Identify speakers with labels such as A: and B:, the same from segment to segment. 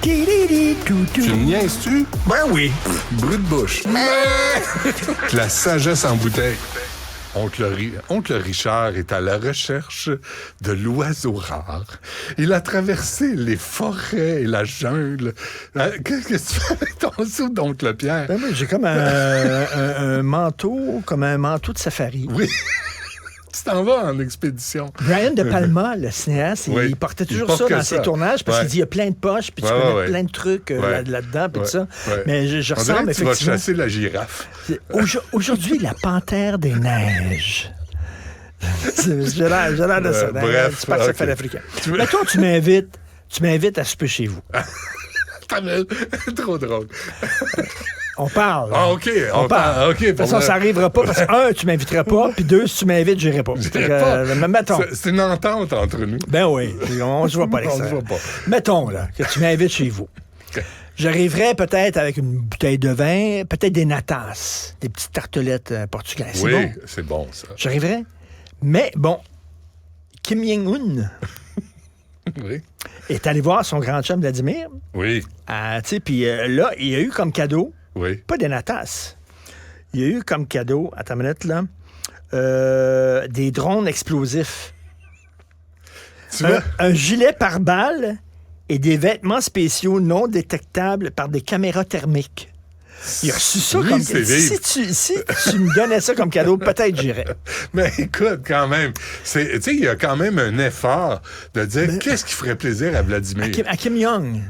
A: Tu me niaises-tu?
B: Ben oui.
A: Brut de bouche. La sagesse en bouteille. Oncle Richard est à la recherche de l'oiseau rare. Il a traversé les forêts et la jungle. Qu'est-ce que tu fais avec ton soupe d'oncle Pierre?
B: Ben oui, j'ai comme un manteau, de safari.
A: Oui. Tu t'en vas en expédition.
B: Brian De Palma, le cinéaste,
A: oui.
B: il portait toujours ça dans ses tournages parce qu'il dit il y a plein de poches, puis tu peux mettre plein de trucs là-dedans, puis tout ça. Mais je ressens effectivement...
A: Tu vas chasser la girafe.
B: Aujourd'hui, la panthère des neiges. J'ai l'air de ça.
A: Bref,
B: super safari africain. Mettons, tu m'invites à souper chez vous.
A: Trop drôle.
B: On parle.
A: Ah, OK. On parle. OK.
B: De toute façon, ça n'arrivera pas parce que, un, tu m'inviteras pas, puis deux, si tu m'invites, j'irai pas. Mettons.
A: C'est une entente entre nous.
B: Ben oui. On ne se voit pas l'extérieur. Mettons, là, que tu m'invites chez vous. Okay. J'arriverais peut-être avec une bouteille de vin, peut-être des natas, des petites tartelettes portugaises.
A: Oui,
B: bon.
A: C'est bon, ça.
B: J'arriverais. Mais, bon, Kim Jong-un...
A: Oui.
B: est allé voir son grand chum Vladimir.
A: Oui.
B: Puis là, il a eu comme cadeau,
A: pas
B: des natas, il a eu comme cadeau, attends une minute, là, des drones explosifs. Un gilet pare-balles et des vêtements spéciaux non détectables par des caméras thermiques. Il a reçu ça comme... Si tu me donnais ça comme cadeau, peut-être j'irais.
A: Mais écoute, quand même, il y a quand même un effort de dire qu'est-ce qui ferait plaisir à Vladimir.
B: À Kim Jong.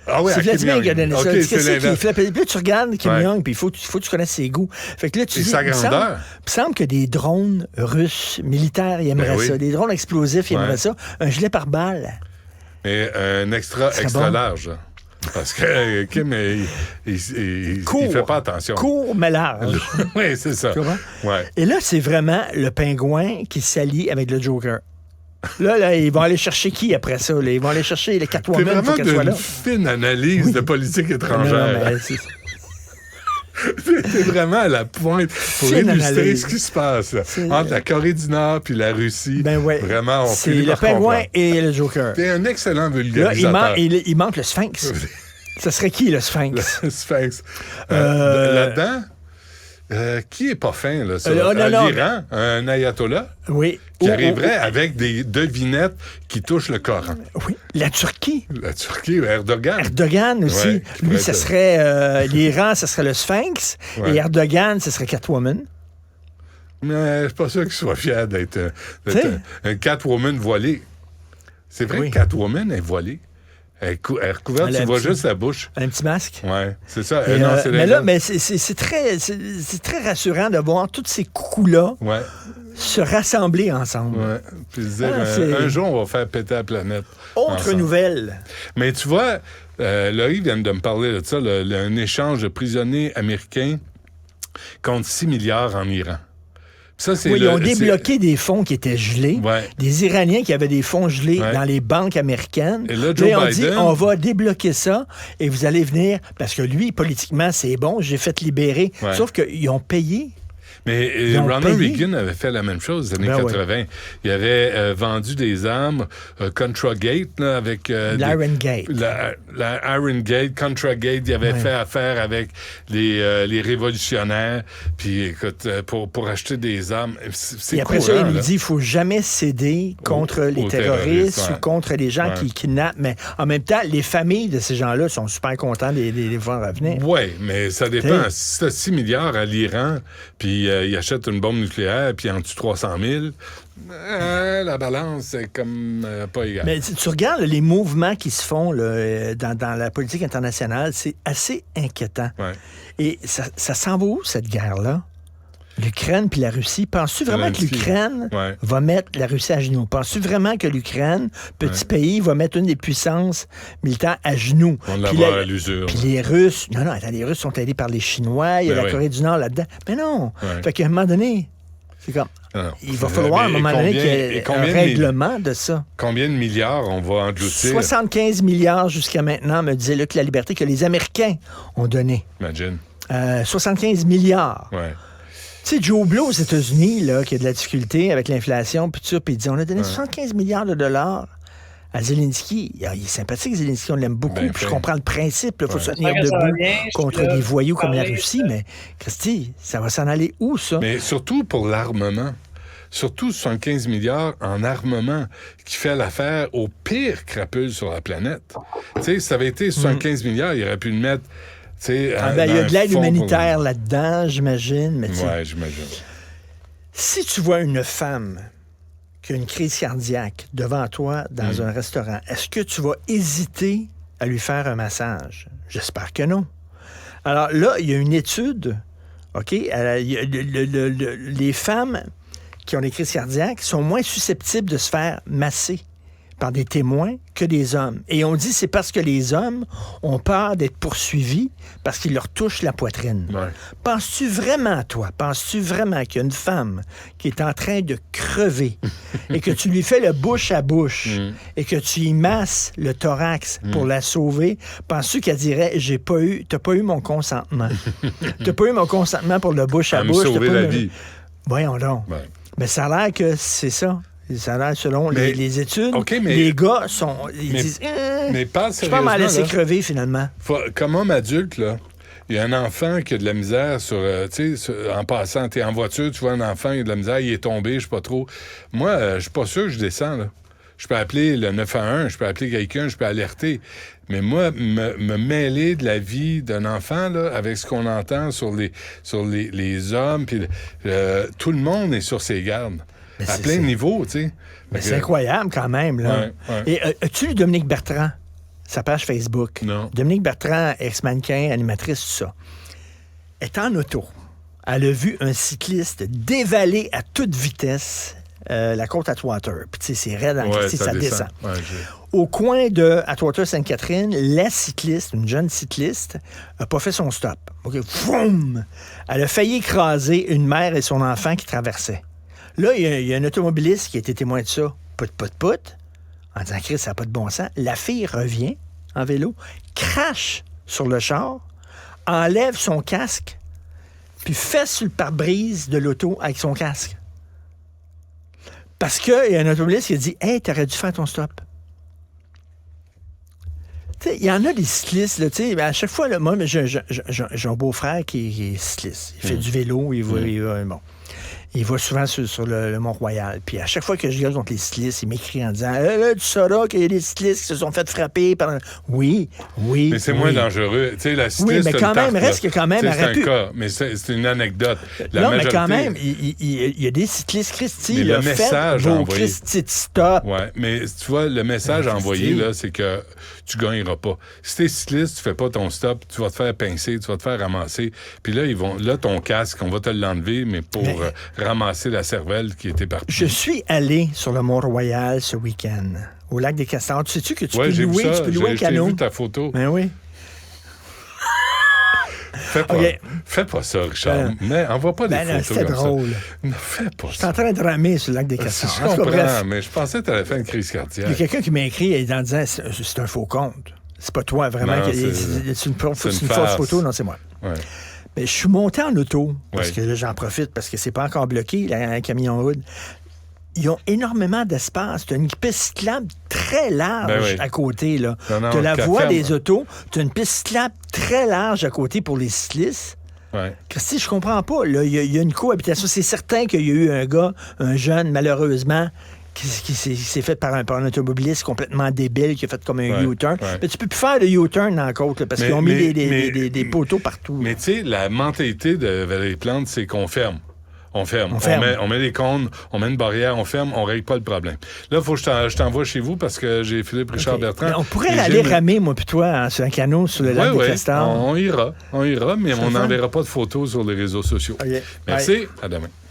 A: Ah oui,
B: c'est Vladimir qui a donné ça.
A: Qu'est-ce
B: qui fait plaisir? Puis là, tu regardes Kim Jong, puis il faut que tu connaisses ses goûts. Fait que là, tu dis,
A: sa grandeur.
B: Il me semble que des drones russes militaires, ils aimeraient ça. Des drones explosifs, ils aimeraient ça. Un gilet pare-balles.
A: Et un extra large. Parce que Kim, il fait pas attention.
B: Court, mais large.
A: Oui, c'est ça. Ouais.
B: Et là, c'est vraiment le pingouin qui s'allie avec le Joker. Là, ils vont aller chercher qui après ça? Là? Ils vont aller chercher les Catwoman.
A: C'est vraiment une fine analyse de politique étrangère.
B: Non,
A: c'est vraiment à la pointe pour illustrer ce qui se passe entre la Corée du Nord puis la Russie.
B: Ben ouais.
A: Vraiment, on
B: c'est le pingouin et le Joker.
A: C'est un excellent vulgarisateur.
B: Là, il manque le Sphinx. Ça serait qui, le Sphinx?
A: Le Sphinx. Là-dedans, qui est pas fin, là? L'Iran, un ayatollah?
B: Oui.
A: Qui arriverait avec des devinettes qui touchent le Coran.
B: Oui. La Turquie.
A: Erdogan.
B: Erdogan aussi.
A: Ouais,
B: lui, ça serait... l'Iran, ça serait le Sphinx. Ouais. Et Erdogan, ça serait Catwoman.
A: Mais je suis pas sûr qu'il soit fier d'être un Catwoman voilé. C'est vrai que Catwoman est voilée. Elle est recouverte, tu vois juste la bouche.
B: Un petit masque.
A: Oui, c'est ça.
B: Mais c'est très rassurant de voir tous ces coucous-là se rassembler ensemble.
A: Oui. Puis se dire, un jour, on va faire péter la planète.
B: Autre nouvelle.
A: Mais tu vois, Laurie vient de me parler de ça, un échange de prisonniers américains contre 6 milliards en Iran. Ça,
B: ils ont débloqué des fonds qui étaient gelés. Ouais. Des Iraniens qui avaient des fonds gelés dans les banques américaines.
A: Et là, Joe Biden...
B: dit, on va débloquer ça et vous allez venir... Parce que lui, politiquement, c'est bon, j'ai fait libérer. Ouais. Sauf qu'ils ont payé.
A: Mais Ronald Reagan avait fait la même chose dans les années 80. Oui. Il avait vendu des armes Contragate là, avec...
B: L'Iron Gate.
A: La Iron Gate, Contragate. Il avait fait affaire avec les révolutionnaires. Puis, écoute, pour acheter des armes, c'est
B: Et après ça, il nous dit qu'il ne faut jamais céder contre les terroristes ou contre les gens qui kidnappent. Mais en même temps, les familles de ces gens-là sont super contents de les voir revenir.
A: Oui, mais ça dépend. Si tu as 6 milliards à l'Iran, puis il achète une bombe nucléaire, puis en tue 300 000, la balance, c'est comme pas égal.
B: Mais tu regardes les mouvements qui se font là, dans la politique internationale, c'est assez inquiétant. Ouais. Et ça s'en va où, cette guerre-là? L'Ukraine puis la Russie. Penses-tu vraiment que l'Ukraine va mettre la Russie à genoux? Penses-tu vraiment que l'Ukraine, petit pays, va mettre une des puissances militaires à genoux?
A: On l'avoir à l'usure.
B: Puis les Russes... Non, attends, les Russes sont aidés par les Chinois, il y a la Corée du Nord là-dedans. Mais non! Fait qu'à un moment donné, c'est comme... Il va falloir à un moment donné qu'il y ait un règlement de ça.
A: Combien de milliards on va engloutir?
B: 75 milliards jusqu'à maintenant, me disait Luc La Liberté, que les Américains ont donné.
A: Imagine.
B: 75 milliards.
A: Ouais.
B: Tu sais, Joe Blow aux États-Unis, là, qui a de la difficulté avec l'inflation, puis tout ça, puis il dit, on a donné 75 milliards de dollars à Zelensky. Il est sympathique, Zelensky, on l'aime beaucoup, puis je comprends le principe. Il faut se tenir
C: Ça va
B: debout
C: bien,
B: contre
C: là,
B: des voyous comme la
C: parler,
B: Russie,
C: ça.
B: mais Christy, ça va s'en aller où, ça?
A: Mais surtout pour l'armement. Surtout 75 milliards en armement qui fait l'affaire aux pires crapules sur la planète. Tu sais, si ça avait été 75 milliards, il aurait pu le mettre. Il y
B: a de l'aide humanitaire là-dedans, j'imagine. Mais
A: oui, j'imagine.
B: Si tu vois une femme qui a une crise cardiaque devant toi dans un restaurant, est-ce que tu vas hésiter à lui faire un massage? J'espère que non. Alors là, il y a une étude, OK? Les femmes qui ont des crises cardiaques sont moins susceptibles de se faire masser par des témoins que des hommes. Et on dit c'est parce que les hommes ont peur d'être poursuivis parce qu'ils leur touchent la poitrine.
A: Ouais.
B: Penses-tu vraiment qu'il y a une femme qui est en train de crever et que tu lui fais le bouche à bouche et que tu y masses le thorax pour la sauver, penses-tu qu'elle dirait t'as pas eu mon consentement. T'as pas eu mon consentement pour le bouche à bouche.
A: Me sauver la vie.
B: Voyons donc.
A: Ouais.
B: Mais ça a l'air que c'est ça. Ça a l'air, selon les études, les gars disent
A: mais pas
B: je peux m'en laisser crever, finalement.
A: Comme homme adulte, là, il y a un enfant qui a de la misère en passant, t'es en voiture, tu vois un enfant, il a de la misère, il est tombé, je sais pas trop. Moi, je suis pas sûr que je descends, là. Je peux appeler le 911, je peux appeler quelqu'un, je peux alerter. Mais moi, me mêler de la vie d'un enfant, là, avec ce qu'on entend sur les hommes, puis tout le monde est sur ses gardes. Mais à plein niveau, tu sais.
B: Mais c'est incroyable quand même, là.
A: Ouais.
B: Et as-tu lu Dominique Bertrand, sa page Facebook?
A: Non.
B: Dominique Bertrand, ex-mannequin, animatrice, tout ça. Elle est en auto. Elle a vu un cycliste dévaler à toute vitesse la côte Atwater. Puis, tu sais, c'est raide, ça descend.
A: Ouais,
B: Au coin de Atwater-Sainte-Catherine, la cycliste, une jeune cycliste, n'a pas fait son stop. OK, Vroom! Elle a failli écraser une mère et son enfant qui traversaient. Là, il y a un automobiliste qui a été témoin de ça. Pout, en disant, Chris, ça n'a pas de bon sens. La fille revient en vélo, crache sur le char, enlève son casque, puis fait sur le pare-brise de l'auto avec son casque. Parce qu'il y a un automobiliste qui a dit « Hey, t'aurais dû faire ton stop. » Il y en a des cyclistes, là, à chaque fois, là, moi, j'ai un beau-frère qui est cycliste. Il fait du vélo, il va souvent sur le Mont-Royal. Puis à chaque fois que je regarde contre les cyclistes, il m'écrit en disant tu sauras qu'il y a des cyclistes qui se sont fait frapper par... Oui.
A: Mais c'est moins dangereux. Tu sais, la cycliste,
B: mais quand même, reste que quand même...
A: C'est un cas, mais c'est une anecdote.
B: Mais quand même, il y a des cyclistes, Christy,
A: mais le message envoyé.
B: Christy, stop.
A: Oui, mais tu vois, le message envoyé, là, c'est que tu gagneras pas. Si t'es cycliste, tu fais pas ton stop, tu vas te faire pincer, tu vas te faire ramasser. Puis là, ton casque, on va te l'enlever, mais pour ramasser la cervelle qui était partie.
B: Je suis allé sur le Mont-Royal ce week-end, au lac des Castors. Tu sais-tu que tu peux louer un canot?
A: J'ai vu ta photo.
B: Ben oui.
A: Fais pas ça, Richard. Mais envoie pas des photos
B: c'était
A: comme
B: drôle.
A: Ça. Ne fais pas ça.
B: Je suis en train de ramer sur le lac des Castors.
A: Je comprends, mais je pensais que tu allais faire une crise cardiaque.
B: Il y a quelqu'un qui m'a écrit en disant c'est un faux compte. C'est pas toi, vraiment.
A: Non,
B: c'est une fausse photo. Non, c'est moi.
A: Ouais.
B: Mais je suis monté en auto, parce que là, j'en profite, parce que c'est pas encore bloqué, un camion hood. Ils ont énormément d'espace. Tu as une piste cyclable très large à côté. Tu as la voie des autos. Tu as une piste cyclable très large à côté pour les cyclistes.
A: Ouais.
B: Christy, je comprends pas. Il y a une cohabitation. C'est certain qu'il y a eu un jeune, malheureusement, qui s'est fait par un automobiliste complètement débile, qui a fait comme un U-turn. Ouais. Mais tu peux plus faire le U-turn dans la côte, parce qu'ils ont mis des poteaux partout.
A: Mais tu sais, la mentalité de Valérie Plante, c'est qu'on ferme. On ferme. On met des cônes, on met une barrière, on ferme, on règle pas le problème. Là, il faut que je t'envoie chez vous parce que j'ai Philippe Richard Bertrand.
B: Mais on pourrait aller ramer, moi puis toi, sur un canot sur le lac des Castors.
A: On ira, mais on n'enverra pas de photos sur les réseaux sociaux.
B: Okay.
A: Merci, à demain.